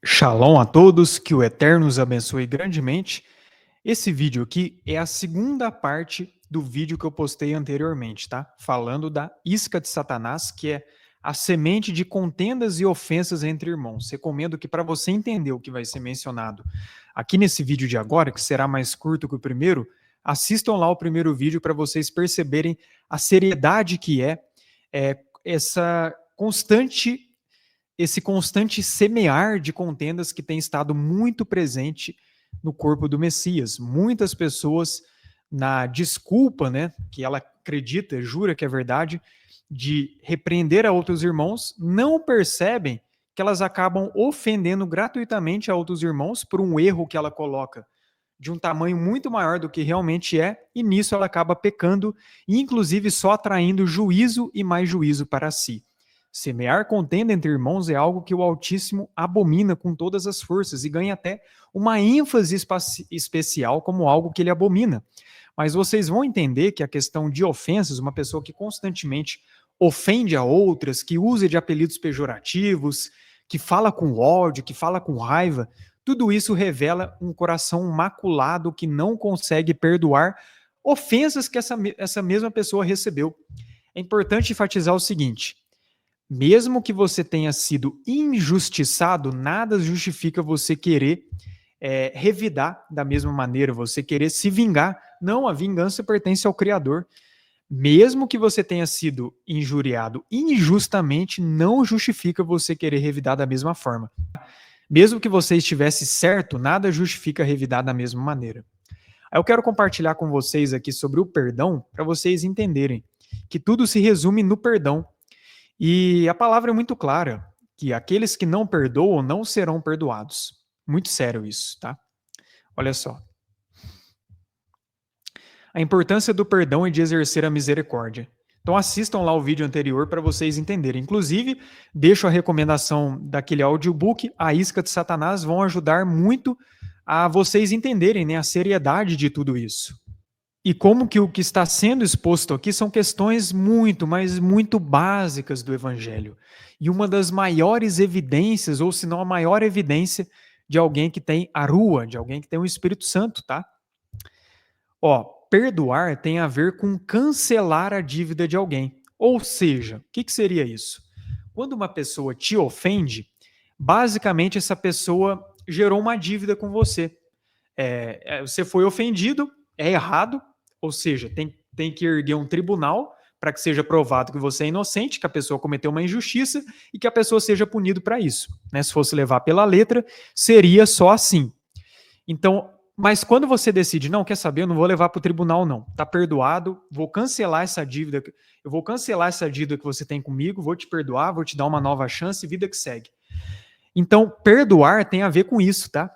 Shalom a todos, que o Eterno os abençoe grandemente. Esse vídeo aqui é a segunda parte do vídeo que eu postei anteriormente, tá? Falando da isca de Satanás, que é a semente de contendas e ofensas entre irmãos. Recomendo que para você entender o que vai ser mencionado aqui nesse vídeo de agora, que será mais curto que o primeiro, assistam lá o primeiro vídeo para vocês perceberem a seriedade que é essa constante esse constante semear de contendas que tem estado muito presente no corpo do Messias. Muitas pessoas, na desculpa, né, que ela acredita, jura que é verdade, de repreender a outros irmãos, não percebem que elas acabam ofendendo gratuitamente a outros irmãos por um erro que ela coloca de um tamanho muito maior do que realmente é, e nisso ela acaba pecando, e inclusive só atraindo juízo e mais juízo para si. Semear contenda entre irmãos é algo que o Altíssimo abomina com todas as forças e ganha até uma ênfase especial como algo que ele abomina. Mas vocês vão entender que a questão de ofensas, uma pessoa que constantemente ofende a outras, que usa de apelidos pejorativos, que fala com ódio, que fala com raiva, tudo isso revela um coração maculado que não consegue perdoar ofensas que essa mesma pessoa recebeu. É importante enfatizar o seguinte: mesmo que você tenha sido injustiçado, nada justifica você querer revidar da mesma maneira, você querer se vingar. Não, a vingança pertence ao Criador. Mesmo que você tenha sido injuriado injustamente, não justifica você querer revidar da mesma forma. Mesmo que você estivesse certo, nada justifica revidar da mesma maneira. Aí eu quero compartilhar com vocês aqui sobre o perdão, para vocês entenderem que tudo se resume no perdão. E a palavra é muito clara, que aqueles que não perdoam não serão perdoados. Muito sério isso, tá? Olha só. A importância do perdão e de exercer a misericórdia. Então assistam lá o vídeo anterior para vocês entenderem. Inclusive, deixo a recomendação daquele audiobook, A Isca de Satanás, vão ajudar muito a vocês entenderem, né, a seriedade de tudo isso. E como que o que está sendo exposto aqui são questões muito, mas muito básicas do Evangelho. E uma das maiores evidências, ou se não a maior evidência, de alguém que tem a rua, de alguém que tem o Espírito Santo, tá? Ó, perdoar tem a ver com cancelar a dívida de alguém. Ou seja, o que seria isso? Quando uma pessoa te ofende, basicamente essa pessoa gerou uma dívida com você. Você foi ofendido, é errado, ou seja, tem que erguer um tribunal para que seja provado que você é inocente, que a pessoa cometeu uma injustiça e que a pessoa seja punida para isso. Né? Se fosse levar pela letra, seria só assim. Então, mas quando você decide, não, quer saber, eu não vou levar para o tribunal, não. Tá perdoado, vou cancelar essa dívida, eu vou cancelar essa dívida que você tem comigo, vou te perdoar, vou te dar uma nova chance, vida que segue. Então, perdoar tem a ver com isso, tá?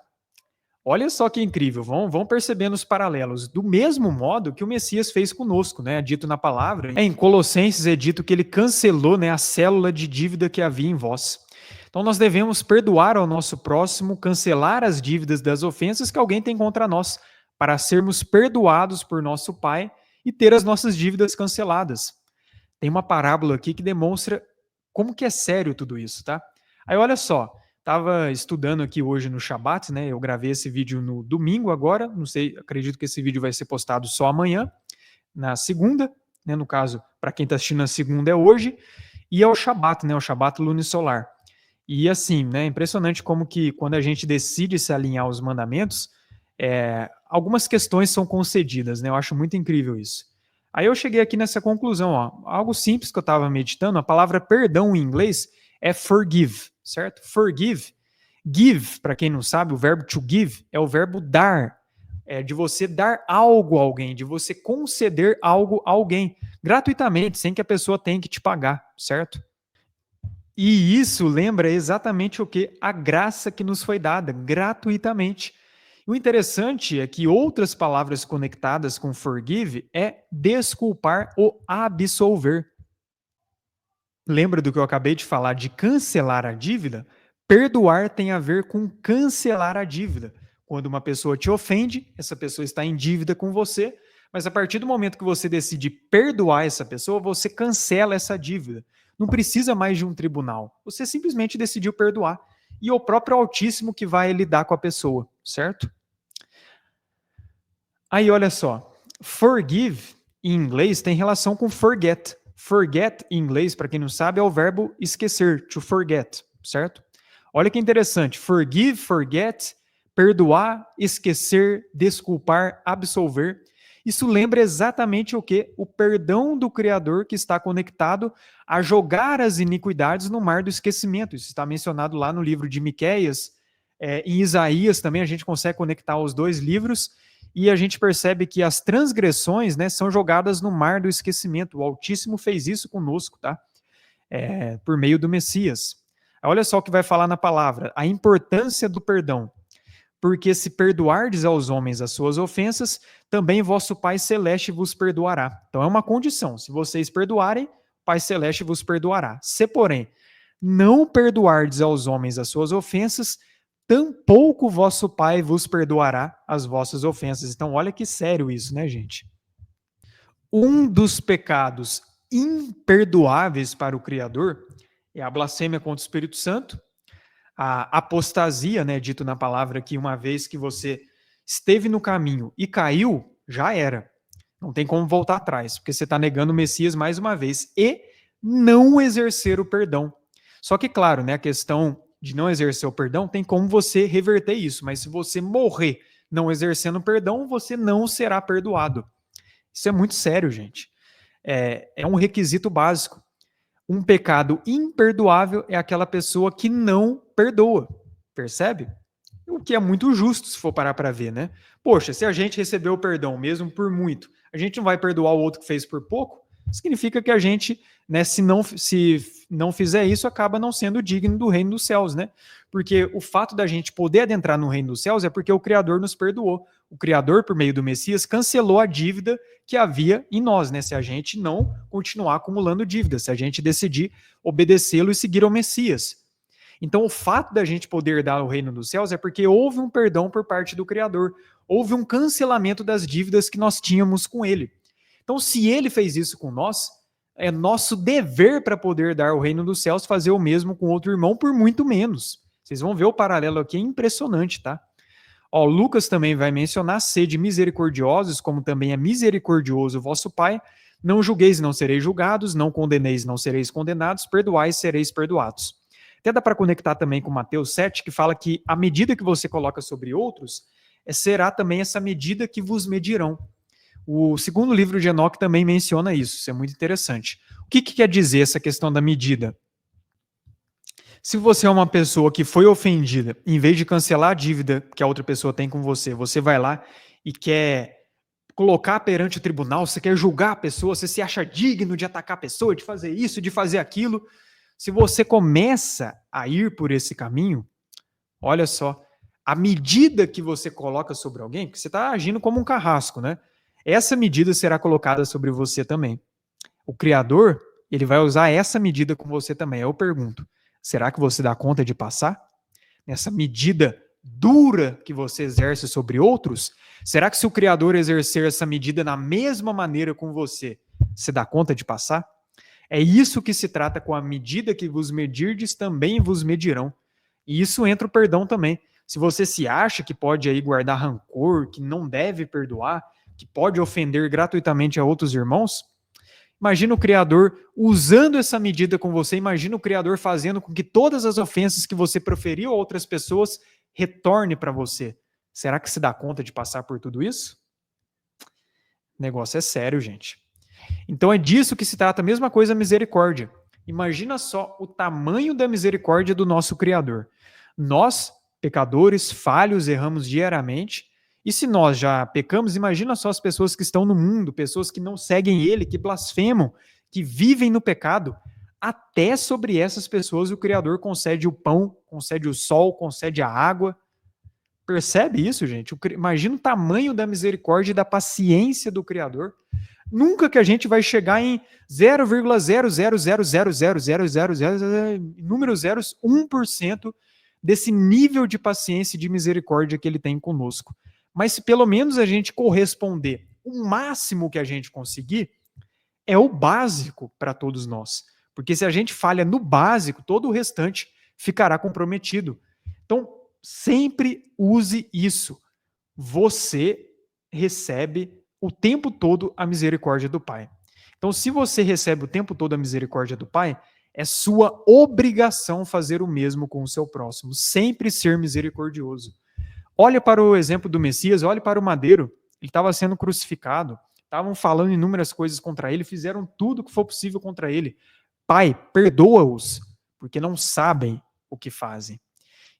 Olha só que incrível, vão percebendo os paralelos. Do mesmo modo que o Messias fez conosco, né? Dito na palavra. Em Colossenses é dito que ele cancelou, né, a célula de dívida que havia em vós. Então nós devemos perdoar ao nosso próximo, cancelar as dívidas das ofensas que alguém tem contra nós, para sermos perdoados por nosso Pai e ter as nossas dívidas canceladas. Tem uma parábola aqui que demonstra como que é sério tudo isso, tá? Aí olha só, estava estudando aqui hoje no Shabat, né? Eu gravei esse vídeo no domingo agora, não sei, acredito que esse vídeo vai ser postado só amanhã, na segunda, né? No caso, para quem está assistindo na segunda é hoje, e é o Shabat, né? O Shabat lunisolar. E assim, né? Impressionante como que quando a gente decide se alinhar aos mandamentos, algumas questões são concedidas, né? Eu acho muito incrível isso. Aí eu cheguei aqui nessa conclusão, ó, algo simples que eu estava meditando, a palavra perdão em inglês é forgive, certo? Forgive. Give, para quem não sabe, o verbo to give é o verbo dar, de você dar algo a alguém, de você conceder algo a alguém, gratuitamente, sem que a pessoa tenha que te pagar, certo? E isso lembra exatamente o que? A graça que nos foi dada, gratuitamente. O interessante é que outras palavras conectadas com forgive é desculpar ou absolver. Lembra do que eu acabei de falar de cancelar a dívida? Perdoar tem a ver com cancelar a dívida. Quando uma pessoa te ofende, essa pessoa está em dívida com você, mas a partir do momento que você decide perdoar essa pessoa, você cancela essa dívida. Não precisa mais de um tribunal. Você simplesmente decidiu perdoar. e o próprio Altíssimo que vai lidar com a pessoa, certo? Aí olha só, forgive em inglês tem relação com forget. Forget em inglês, para quem não sabe, é o verbo esquecer, to forget, certo? Olha que interessante, forgive, forget, perdoar, esquecer, desculpar, absolver. Isso lembra exatamente o que? O perdão do Criador que está conectado a jogar as iniquidades no mar do esquecimento. Isso está mencionado lá no livro de Miqueias, em Isaías também a gente consegue conectar os dois livros, e a gente percebe que as transgressões, né, são jogadas no mar do esquecimento. O Altíssimo fez isso conosco, tá? Por meio do Messias. Olha só o que vai falar na palavra, a importância do perdão. Porque se perdoardes aos homens as suas ofensas, também vosso Pai Celeste vos perdoará. Então é uma condição, se vocês perdoarem, Pai Celeste vos perdoará. Se, porém, não perdoardes aos homens as suas ofensas, tampouco vosso Pai vos perdoará as vossas ofensas. Então, olha que sério isso, né, gente? Um dos pecados imperdoáveis para o Criador é a blasfêmia contra o Espírito Santo, a apostasia, né, dito na palavra que uma vez que você esteve no caminho e caiu, já era. Não tem como voltar atrás, porque você está negando o Messias mais uma vez. E não exercer o perdão. Só que, claro, né, a questão de não exercer o perdão tem como você reverter isso, mas se você morrer não exercendo o perdão, você não será perdoado. Isso é muito sério, gente. É um requisito básico. Um pecado imperdoável é aquela pessoa que não perdoa. Percebe? O que é muito justo, se for parar para ver, né? Poxa, se a gente recebeu o perdão mesmo por muito, a gente não vai perdoar o outro que fez por pouco? Significa que a gente, né, se não fizer isso, acaba não sendo digno do reino dos céus, né? Porque o fato da gente poder adentrar no reino dos céus é porque o Criador nos perdoou. O Criador, por meio do Messias, cancelou a dívida que havia em nós, né? Se a gente não continuar acumulando dívida, se a gente decidir obedecê-lo e seguir ao Messias. Então, o fato da gente poder dar o reino dos céus é porque houve um perdão por parte do Criador, houve um cancelamento das dívidas que nós tínhamos com ele. Então, se ele fez isso com nós, é nosso dever para poder dar o reino dos céus fazer o mesmo com outro irmão por muito menos. Vocês vão ver o paralelo aqui, é impressionante, tá? Ó, Lucas também vai mencionar: sede misericordiosos, como também é misericordioso o vosso Pai. Não julgueis, não sereis julgados, não condeneis, não sereis condenados, perdoais, sereis perdoados. Até dá para conectar também com Mateus 7, que fala que a medida que você coloca sobre outros será também essa medida que vos medirão. O segundo livro de Enoque também menciona isso, isso é muito interessante. O que quer dizer essa questão da medida? Se você é uma pessoa que foi ofendida, em vez de cancelar a dívida que a outra pessoa tem com você, você vai lá e quer colocar perante o tribunal, você quer julgar a pessoa, você se acha digno de atacar a pessoa, de fazer isso, de fazer aquilo. Se você começa a ir por esse caminho, olha só, a medida que você coloca sobre alguém, porque você está agindo como um carrasco, né? Essa medida será colocada sobre você também. O Criador, ele vai usar essa medida com você também. Eu pergunto, será que você dá conta de passar? Nessa medida dura que você exerce sobre outros? Será que se o Criador exercer essa medida na mesma maneira com você, você dá conta de passar? É isso que se trata com a medida que vos medirdes, também vos medirão. E isso entra o perdão também. Se você se acha que pode aí guardar rancor, que não deve perdoar, que pode ofender gratuitamente a outros irmãos, imagina o Criador usando essa medida com você, imagina o Criador fazendo com que todas as ofensas que você proferiu a outras pessoas retorne para você. Será que se dá conta de passar por tudo isso? O negócio é sério, gente. Então é disso que se trata, a mesma coisa a misericórdia. Imagina só o tamanho da misericórdia do nosso Criador. Nós, pecadores, falhos, erramos diariamente, e se nós já pecamos, imagina só as pessoas que estão no mundo, pessoas que não seguem Ele, que blasfemam, que vivem no pecado. Até sobre essas pessoas o Criador concede o pão, concede o sol, concede a água. Percebe isso, gente? Imagina o tamanho da misericórdia e da paciência do Criador. Nunca que a gente vai chegar em 0,000000000 números zeros, 1% desse nível de paciência e de misericórdia que ele tem conosco. Mas se pelo menos a gente corresponder o máximo que a gente conseguir, é o básico para todos nós. Porque se a gente falha no básico, todo o restante ficará comprometido. Então, sempre use isso. Você recebe o tempo todo a misericórdia do Pai. Então, se você recebe o tempo todo a misericórdia do Pai, é sua obrigação fazer o mesmo com o seu próximo, sempre ser misericordioso. Olha para o exemplo do Messias, olhe para o madeiro. Ele estava sendo crucificado, estavam falando inúmeras coisas contra ele, fizeram tudo o que for possível contra ele. Pai, perdoa-os, porque não sabem o que fazem.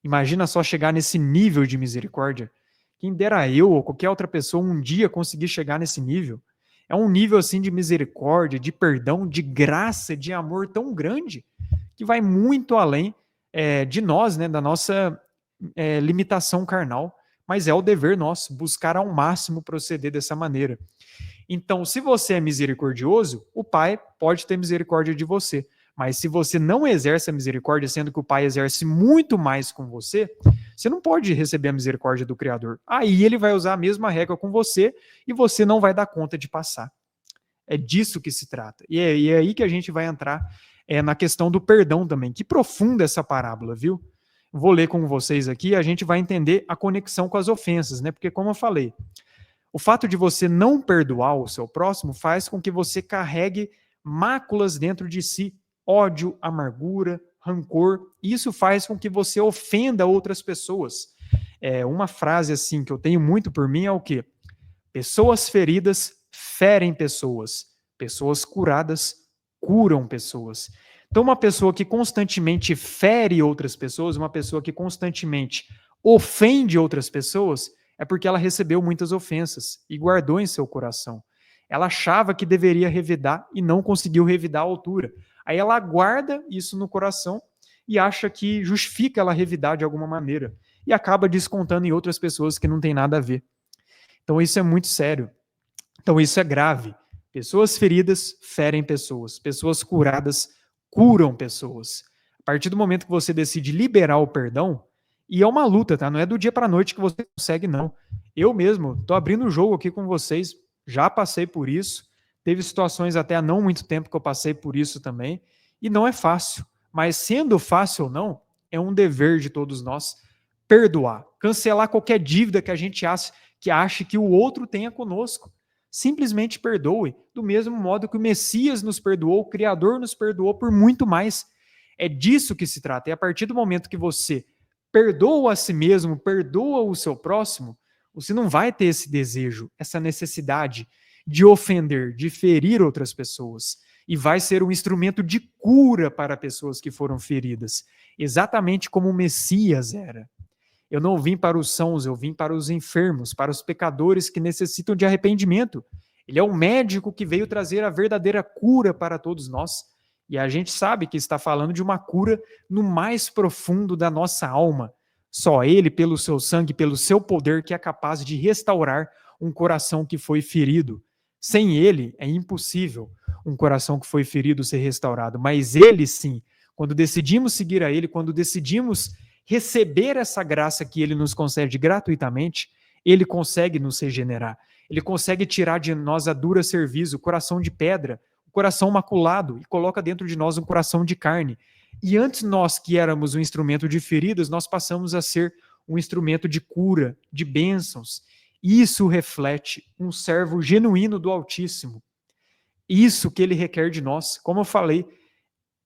Imagina só chegar nesse nível de misericórdia. Quem dera eu ou qualquer outra pessoa um dia conseguir chegar nesse nível. É um nível assim de misericórdia, de perdão, de graça, de amor tão grande que vai muito além de nós, né, da nossa limitação carnal, mas é o dever nosso buscar ao máximo proceder dessa maneira. Então, se você é misericordioso, o Pai pode ter misericórdia de você. Mas se você não exerce a misericórdia, sendo que o Pai exerce muito mais com você, você não pode receber a misericórdia do Criador. Aí ele vai usar a mesma regra com você e você não vai dar conta de passar. É disso que se trata. E é aí que a gente vai entrar na questão do perdão também. Que profunda essa parábola, viu? Vou ler com vocês aqui, a gente vai entender a conexão com as ofensas, né? Porque, como eu falei, o fato de você não perdoar o seu próximo faz com que você carregue máculas dentro de si, ódio, amargura, rancor. Isso faz com que você ofenda outras pessoas. Uma frase assim que eu tenho muito por mim é o quê? Pessoas feridas ferem pessoas. Pessoas curadas curam pessoas. Então, uma pessoa que constantemente fere outras pessoas, uma pessoa que constantemente ofende outras pessoas, é porque ela recebeu muitas ofensas e guardou em seu coração. Ela achava que deveria revidar e não conseguiu revidar à altura. Aí ela guarda isso no coração e acha que justifica ela revidar de alguma maneira. E acaba descontando em outras pessoas que não tem nada a ver. Então isso é muito sério. Então isso é grave. Pessoas feridas ferem pessoas. Pessoas curadas curam pessoas. A partir do momento que você decide liberar o perdão, e é uma luta, tá? Não é do dia para a noite que você consegue, não. Eu mesmo tô abrindo o jogo aqui com vocês, já passei por isso. Teve situações até há não muito tempo que eu passei por isso também. E não é fácil. Mas sendo fácil ou não, é um dever de todos nós perdoar. Cancelar qualquer dívida que a gente ache que o outro tenha conosco. Simplesmente perdoe, do mesmo modo que o Messias nos perdoou, o Criador nos perdoou por muito mais. É disso que se trata. E a partir do momento que você perdoa a si mesmo, perdoa o seu próximo, você não vai ter esse desejo, essa necessidade de ofender, de ferir outras pessoas. E vai ser um instrumento de cura para pessoas que foram feridas, exatamente como o Messias era. Eu não vim para os sãos, eu vim para os enfermos, para os pecadores que necessitam de arrependimento. Ele é um médico que veio trazer a verdadeira cura para todos nós. E a gente sabe que está falando de uma cura no mais profundo da nossa alma. Só ele, pelo seu sangue, pelo seu poder, que é capaz de restaurar um coração que foi ferido. Sem ele, é impossível um coração que foi ferido ser restaurado. Mas ele sim, quando decidimos seguir a ele, quando decidimos receber essa graça que ele nos concede gratuitamente, ele consegue nos regenerar. Ele consegue tirar de nós a dura cerviz, o coração de pedra, o coração maculado, e coloca dentro de nós um coração de carne. E antes nós, que éramos um instrumento de feridas, nós passamos a ser um instrumento de cura, de bênçãos. Isso reflete um servo genuíno do Altíssimo. Isso que ele requer de nós. Como eu falei,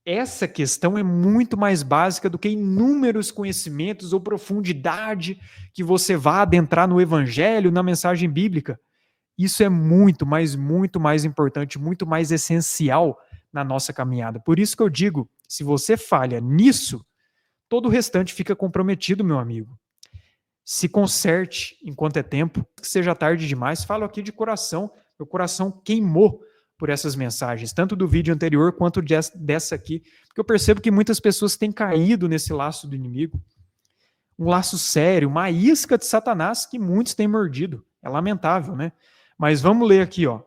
essa questão é muito mais básica do que inúmeros conhecimentos ou profundidade que você vá adentrar no Evangelho, na mensagem bíblica. Isso é muito, mas muito mais importante, muito mais essencial na nossa caminhada. Por isso que eu digo, se você falha nisso, todo o restante fica comprometido, meu amigo. Se conserte enquanto é tempo, que seja tarde demais. Falo aqui de coração, meu coração queimou por essas mensagens, tanto do vídeo anterior quanto dessa aqui, porque eu percebo que muitas pessoas têm caído nesse laço do inimigo, um laço sério, uma isca de Satanás que muitos têm mordido. É lamentável, né? Mas vamos ler aqui, ó.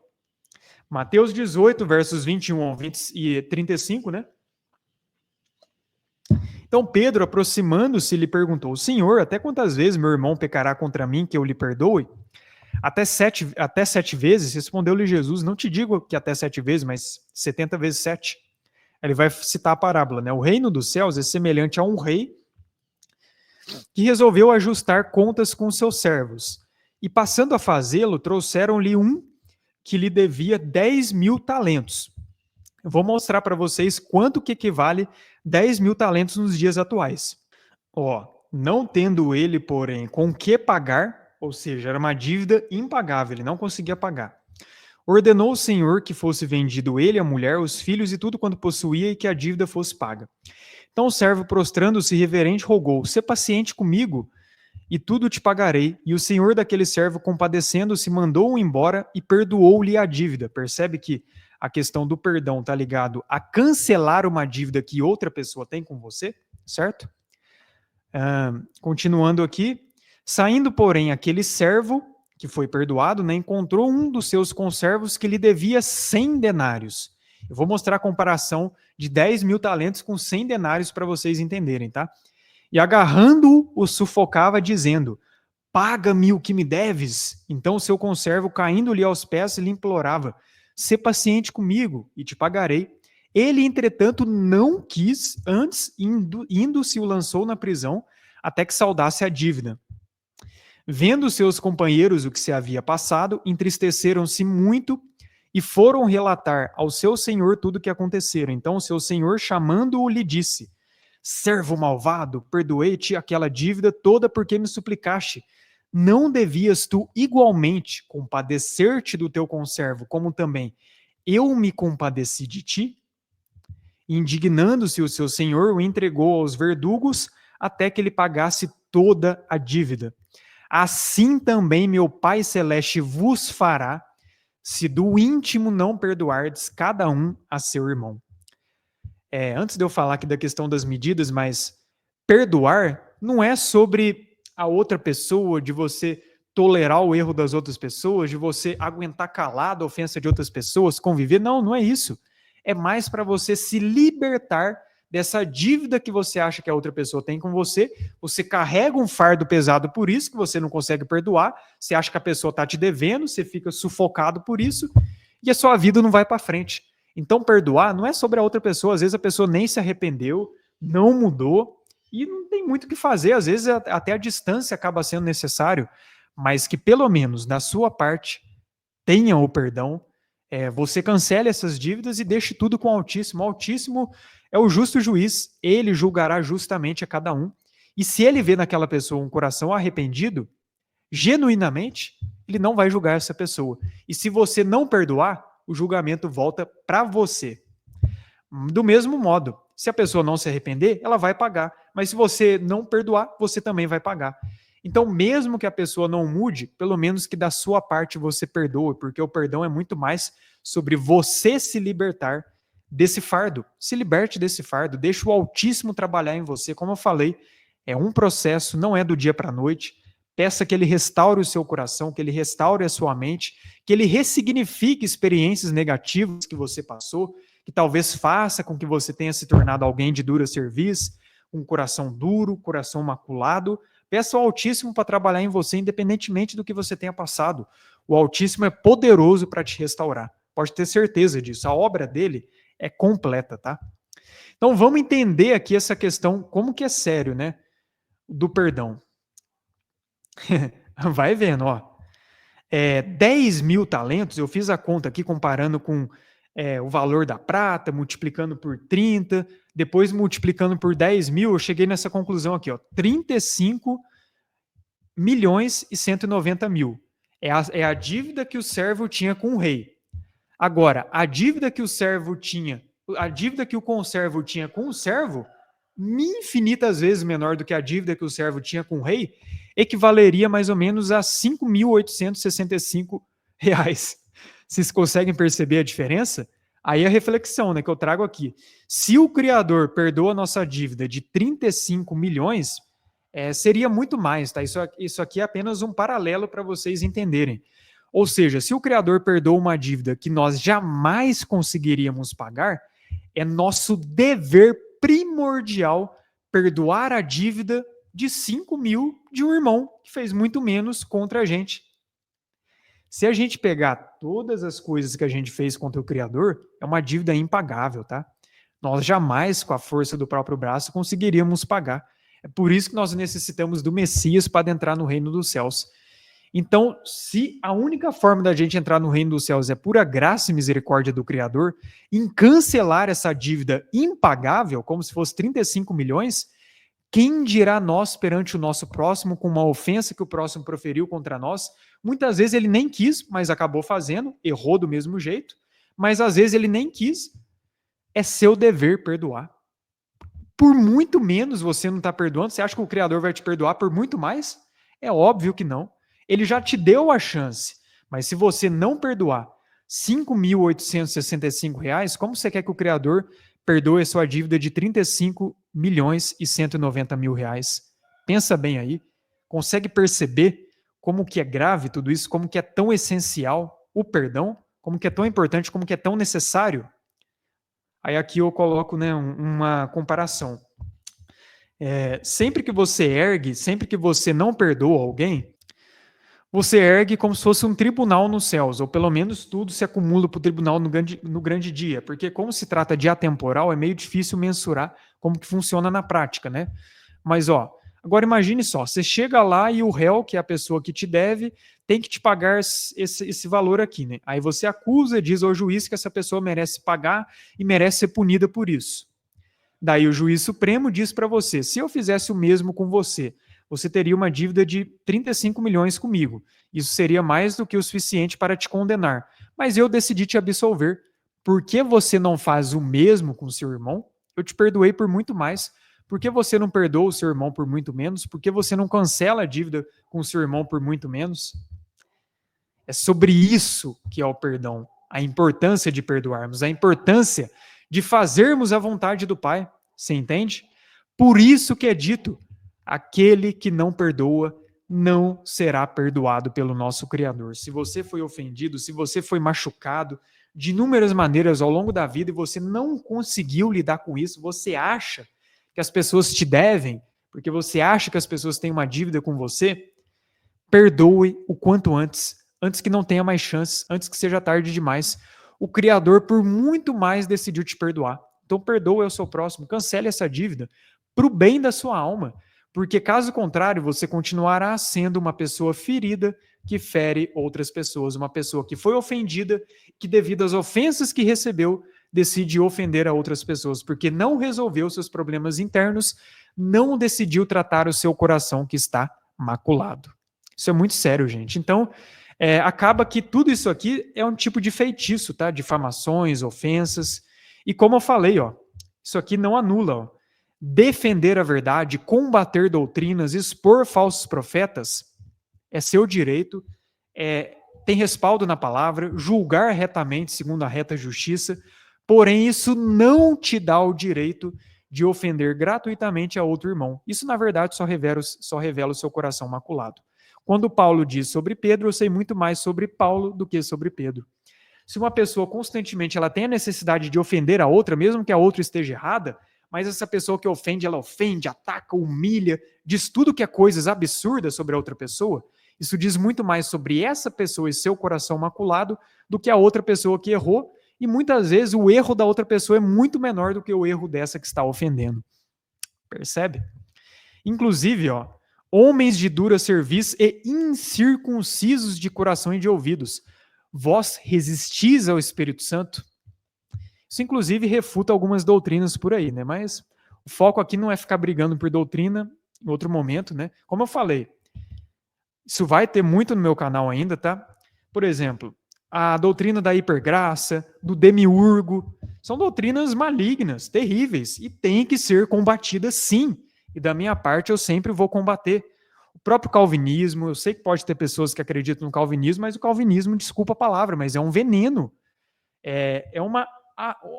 Mateus 18, versos 21 e 35, né? Então Pedro, aproximando-se, lhe perguntou: Senhor, até quantas vezes meu irmão pecará contra mim que eu lhe perdoe? Até sete vezes? Respondeu-lhe Jesus: Não te digo que até 7 vezes, mas 70 vezes 7. Ele vai citar a parábola, né? O reino dos céus é semelhante a um rei que resolveu ajustar contas com seus servos. E passando a fazê-lo, trouxeram-lhe um que lhe devia 10.000 talentos. Eu vou mostrar para vocês quanto que equivale 10.000 talentos nos dias atuais. Ó, não tendo ele, porém, com que pagar, ou seja, era uma dívida impagável, ele não conseguia pagar. Ordenou o Senhor que fosse vendido ele, a mulher, os filhos e tudo quanto possuía e que a dívida fosse paga. Então o servo, prostrando-se reverente, rogou: "Sê paciente comigo e tudo te pagarei." E o senhor daquele servo, compadecendo-se, mandou-o embora e perdoou-lhe a dívida. Percebe que a questão do perdão está ligado a cancelar uma dívida que outra pessoa tem com você, certo? Continuando aqui, saindo, porém, aquele servo que foi perdoado, né, encontrou um dos seus conservos que lhe devia 100 denários. Eu vou mostrar a comparação de 10.000 talentos com 100 denários para vocês entenderem, tá? E agarrando-o, o sufocava, dizendo: "Paga-me o que me deves." Então o seu conservo, caindo-lhe aos pés, lhe implorava: "Sê paciente comigo e te pagarei." Ele, entretanto, não quis, antes, indo-se, o lançou na prisão, até que saldasse a dívida. Vendo seus companheiros o que se havia passado, entristeceram-se muito e foram relatar ao seu senhor tudo o que acontecera. Então o seu senhor, chamando-o, lhe disse: "Servo malvado, perdoei-te aquela dívida toda porque me suplicaste. Não devias tu igualmente compadecer-te do teu conservo, como também eu me compadeci de ti?" Indignando-se o seu senhor, o entregou aos verdugos até que ele pagasse toda a dívida. Assim também meu Pai Celeste vos fará, se do íntimo não perdoardes cada um a seu irmão. Antes de eu falar aqui da questão das medidas, mas perdoar não é sobre a outra pessoa, de você tolerar o erro das outras pessoas, de você aguentar calado a ofensa de outras pessoas, conviver. Não, não é isso. É mais para você se libertar dessa dívida que você acha que a outra pessoa tem com você. Você carrega um fardo pesado por isso, que você não consegue perdoar. Você acha que a pessoa está te devendo, você fica sufocado por isso, e a sua vida não vai para frente. Então, perdoar não é sobre a outra pessoa. Às vezes a pessoa nem se arrependeu, não mudou, e não tem muito o que fazer. Às vezes até a distância acaba sendo necessário, mas que pelo menos da sua parte tenha o perdão, você cancele essas dívidas e deixe tudo com o Altíssimo. O Altíssimo é o justo juiz, ele julgará justamente a cada um. E se ele vê naquela pessoa um coração arrependido, genuinamente, ele não vai julgar essa pessoa. E se você não perdoar, o julgamento volta para você. Do mesmo modo, se a pessoa não se arrepender, ela vai pagar. Mas se você não perdoar, você também vai pagar. Então, mesmo que a pessoa não mude, pelo menos que da sua parte você perdoe, porque o perdão é muito mais sobre você se libertar desse fardo. Se liberte desse fardo, deixe o Altíssimo trabalhar em você. Como eu falei, é um processo, não é do dia para a noite. Peça que ele restaure o seu coração, que ele restaure a sua mente, que ele ressignifique experiências negativas que você passou, que talvez faça com que você tenha se tornado alguém de dura serviço, um coração duro, coração maculado. Peça ao Altíssimo para trabalhar em você, independentemente do que você tenha passado. O Altíssimo é poderoso para te restaurar. Pode ter certeza disso. A obra dele é completa, tá? Então vamos entender aqui essa questão, como que é sério, né? Do perdão. Vai vendo, ó. 10.000 talentos, eu fiz a conta aqui comparando com o valor da prata, multiplicando por 30, depois multiplicando por 10.000, eu cheguei nessa conclusão aqui, ó, 35 milhões e 190 mil. É a dívida que o servo tinha com o rei. Agora, a dívida que o servo tinha, a dívida que o conservo tinha com o servo, infinitas vezes menor do que a dívida que o servo tinha com o rei, equivaleria mais ou menos a 5.865 reais. Vocês conseguem perceber a diferença? Aí a reflexão, né, que eu trago aqui. Se o Criador perdoa a nossa dívida de 35 milhões, seria muito mais, tá? Isso aqui é apenas um paralelo para vocês entenderem. Ou seja, se o Criador perdoa uma dívida que nós jamais conseguiríamos pagar, é nosso dever primordial perdoar a dívida de 5.000 de um irmão que fez muito menos contra a gente. Se a gente pegar todas as coisas que a gente fez contra o Criador, é uma dívida impagável, tá? Nós jamais, com a força do próprio braço, conseguiríamos pagar. É por isso que nós necessitamos do Messias para entrar no reino dos céus. Então, se a única forma da gente entrar no reino dos céus é pura graça e misericórdia do Criador, em cancelar essa dívida impagável, como se fosse 35 milhões, quem dirá nós perante o nosso próximo com uma ofensa que o próximo proferiu contra nós? Muitas vezes ele nem quis, mas acabou fazendo, errou do mesmo jeito, mas às vezes ele nem quis. É seu dever perdoar. Por muito menos você não está perdoando. Você acha que o Criador vai te perdoar por muito mais? É óbvio que não. Ele já te deu a chance. Mas se você não perdoar R$ 5.865, como você quer que o Criador perdoe a sua dívida de 35 milhões e 190 mil reais? Pensa bem aí. Consegue perceber como que é grave tudo isso? Como que é tão essencial o perdão? Como que é tão importante? Como que é tão necessário? Aí aqui eu coloco, né, uma comparação. Sempre que você ergue, sempre que você não perdoa alguém, você ergue como se fosse um tribunal nos céus, ou pelo menos tudo se acumula para o tribunal no grande dia, porque como se trata de atemporal, é meio difícil mensurar como que funciona na prática, né? Mas, agora imagine só, você chega lá e o réu, que é a pessoa que te deve, tem que te pagar esse valor aqui, né? Aí você acusa, diz ao juiz que essa pessoa merece pagar e merece ser punida por isso. Daí o juiz supremo diz para você, se eu fizesse o mesmo com você, você teria uma dívida de 35 milhões comigo. Isso seria mais do que o suficiente para te condenar. Mas eu decidi te absolver. Por que você não faz o mesmo com seu irmão? Eu te perdoei por muito mais. Por que você não perdoa o seu irmão por muito menos? Por que você não cancela a dívida com o seu irmão por muito menos? É sobre isso que é o perdão. A importância de perdoarmos, a importância de fazermos a vontade do Pai. Você entende? Por isso que é dito: aquele que não perdoa não será perdoado pelo nosso Criador. Se você foi ofendido, se você foi machucado de inúmeras maneiras ao longo da vida e você não conseguiu lidar com isso, você acha que as pessoas te devem, porque você acha que as pessoas têm uma dívida com você, perdoe o quanto antes, antes que não tenha mais chances, antes que seja tarde demais. O Criador, por muito mais, decidiu te perdoar. Então, perdoe o seu próximo, cancele essa dívida para o bem da sua alma, porque caso contrário, você continuará sendo uma pessoa ferida que fere outras pessoas, uma pessoa que foi ofendida, que devido às ofensas que recebeu, decide ofender a outras pessoas, porque não resolveu seus problemas internos, não decidiu tratar o seu coração que está maculado. Isso é muito sério, gente. Então, acaba que tudo isso aqui é um tipo de feitiço, tá? Difamações, ofensas. E como eu falei, isso aqui não anula, defender a verdade, combater doutrinas, expor falsos profetas é seu direito, tem respaldo na palavra, julgar retamente segundo a reta justiça, porém isso não te dá o direito de ofender gratuitamente a outro irmão. Isso, na verdade, só revela o seu coração maculado. Quando Paulo diz sobre Pedro, eu sei muito mais sobre Paulo do que sobre Pedro. Se uma pessoa constantemente ela tem a necessidade de ofender a outra, mesmo que a outra esteja errada, mas essa pessoa que ofende, ela ofende, ataca, humilha, diz tudo que é coisas absurdas sobre a outra pessoa, isso diz muito mais sobre essa pessoa e seu coração maculado do que a outra pessoa que errou, e muitas vezes o erro da outra pessoa é muito menor do que o erro dessa que está ofendendo. Percebe? Inclusive, homens de dura cerviz e incircuncisos de coração e de ouvidos, vós resistis ao Espírito Santo? Isso, inclusive, refuta algumas doutrinas por aí, né? Mas o foco aqui não é ficar brigando por doutrina em outro momento, né? Como eu falei, isso vai ter muito no meu canal ainda, tá? Por exemplo, a doutrina da hipergraça, do demiurgo, são doutrinas malignas, terríveis, e têm que ser combatidas sim. E da minha parte eu sempre vou combater. O próprio calvinismo, eu sei que pode ter pessoas que acreditam no calvinismo, mas o calvinismo, desculpa a palavra, mas é um veneno. É uma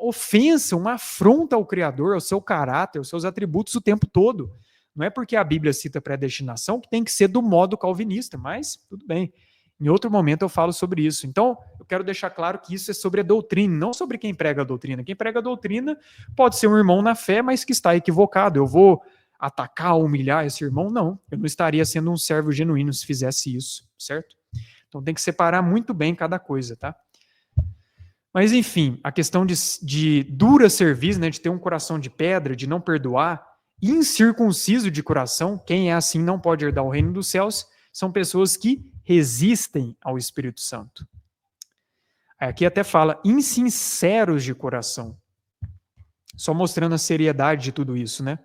ofensa, uma afronta ao Criador, ao seu caráter, aos seus atributos o tempo todo. Não é porque a Bíblia cita predestinação que tem que ser do modo calvinista, mas tudo bem. Em outro momento eu falo sobre isso. Então, eu quero deixar claro que isso é sobre a doutrina, não sobre quem prega a doutrina. Quem prega a doutrina pode ser um irmão na fé, mas que está equivocado. Eu vou atacar, humilhar esse irmão? Não. Eu não estaria sendo um servo genuíno se fizesse isso, certo? Então tem que separar muito bem cada coisa, tá? Mas, enfim, a questão de dura serviço, né, de ter um coração de pedra, de não perdoar, incircunciso de coração, quem é assim não pode herdar o reino dos céus, são pessoas que resistem ao Espírito Santo. Aqui até fala insinceros de coração. Só mostrando a seriedade de tudo isso, né?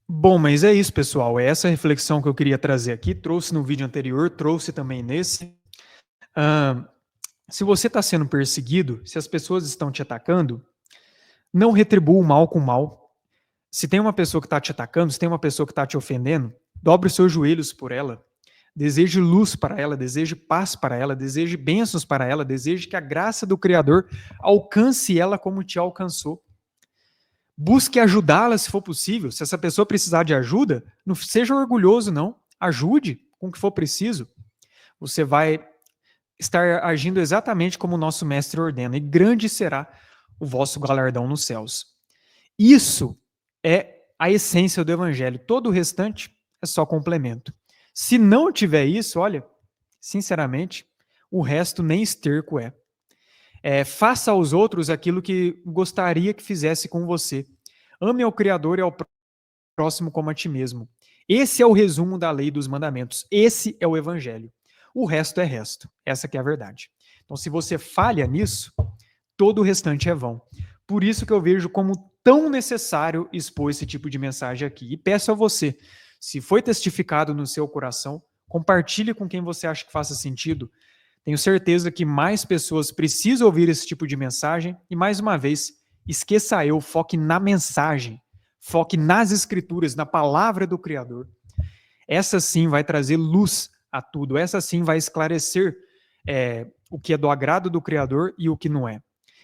Bom, mas é isso, pessoal. É essa reflexão que eu queria trazer aqui. Trouxe no vídeo anterior, trouxe também nesse. Se você está sendo perseguido, se as pessoas estão te atacando, não retribua o mal com o mal. Se tem uma pessoa que está te atacando, se tem uma pessoa que está te ofendendo, dobre os seus joelhos por ela. Deseje luz para ela, deseje paz para ela, deseje bênçãos para ela, deseje que a graça do Criador alcance ela como te alcançou. Busque ajudá-la se for possível. Se essa pessoa precisar de ajuda, não seja orgulhoso, não. Ajude com o que for preciso. Você vai estar agindo exatamente como o nosso mestre ordena, e grande será o vosso galardão nos céus. Isso é a essência do evangelho. Todo o restante é só complemento. Se não tiver isso, olha, sinceramente, o resto nem esterco é. Faça aos outros aquilo que gostaria que fizesse com você. Ame ao Criador e ao próximo como a ti mesmo. Esse é o resumo da lei dos mandamentos. Esse é o evangelho. O resto é resto. Essa que é a verdade. Então, se você falha nisso, todo o restante é vão. Por isso que eu vejo como tão necessário expor esse tipo de mensagem aqui. E peço a você, se foi testificado no seu coração, compartilhe com quem você acha que faça sentido. Tenho certeza que mais pessoas precisam ouvir esse tipo de mensagem. E, mais uma vez, esqueça eu, foque na mensagem. Foque nas escrituras, na palavra do Criador. Essa sim vai trazer luz a tudo. Essa sim vai esclarecer o que é do agrado do Criador e o que não é.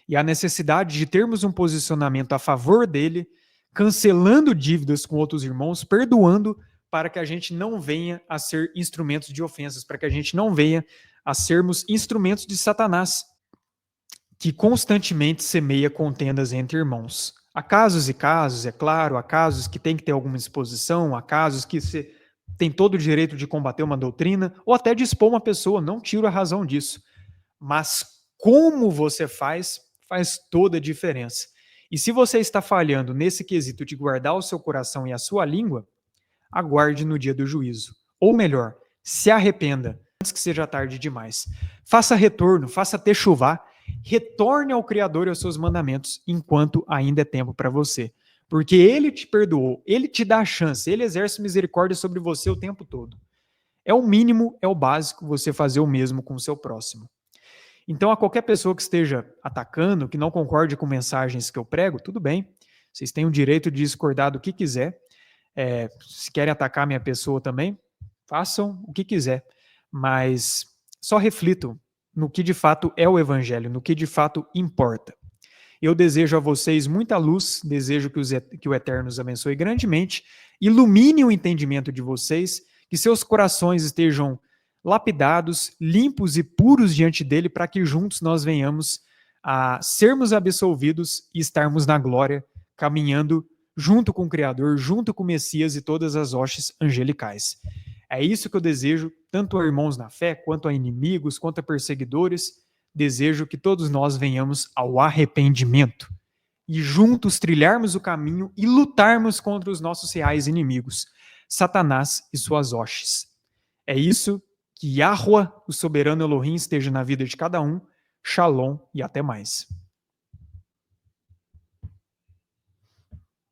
E a necessidade de termos um posicionamento a favor dele, cancelando dívidas com outros irmãos, perdoando, para que a gente não venha a ser instrumentos de ofensas, para que a gente não venha a sermos instrumentos de Satanás, que constantemente semeia contendas entre irmãos. Há casos e casos, é claro, há casos que tem que ter alguma exposição, há casos que você tem todo o direito de combater uma doutrina, ou até de expor uma pessoa, não tiro a razão disso. Mas como você faz toda a diferença. E se você está falhando nesse quesito de guardar o seu coração e a sua língua, aguarde no dia do juízo. Ou melhor, se arrependa antes que seja tarde demais. Faça retorno, faça techuvá, retorne ao Criador e aos seus mandamentos enquanto ainda é tempo para você. Porque ele te perdoou, ele te dá a chance, ele exerce misericórdia sobre você o tempo todo. É o mínimo, é o básico você fazer o mesmo com o seu próximo. Então, a qualquer pessoa que esteja atacando, que não concorde com mensagens que eu prego, tudo bem. Vocês têm o direito de discordar do que quiser. Se querem atacar minha pessoa também, façam o que quiser. Mas só reflitam no que de fato é o evangelho, no que de fato importa. Eu desejo a vocês muita luz, desejo que o Eterno os abençoe grandemente, ilumine o entendimento de vocês, que seus corações estejam lapidados, limpos e puros diante dele, para que juntos nós venhamos a sermos absolvidos e estarmos na glória, caminhando junto com o Criador, junto com o Messias e todas as hostes angelicais. É isso que eu desejo, tanto a irmãos na fé, quanto a inimigos, quanto a perseguidores. Desejo que todos nós venhamos ao arrependimento e juntos trilharmos o caminho e lutarmos contra os nossos reais inimigos, Satanás e suas hostes. É isso. Que Yahweh, o soberano Elohim, esteja na vida de cada um. Shalom e até mais.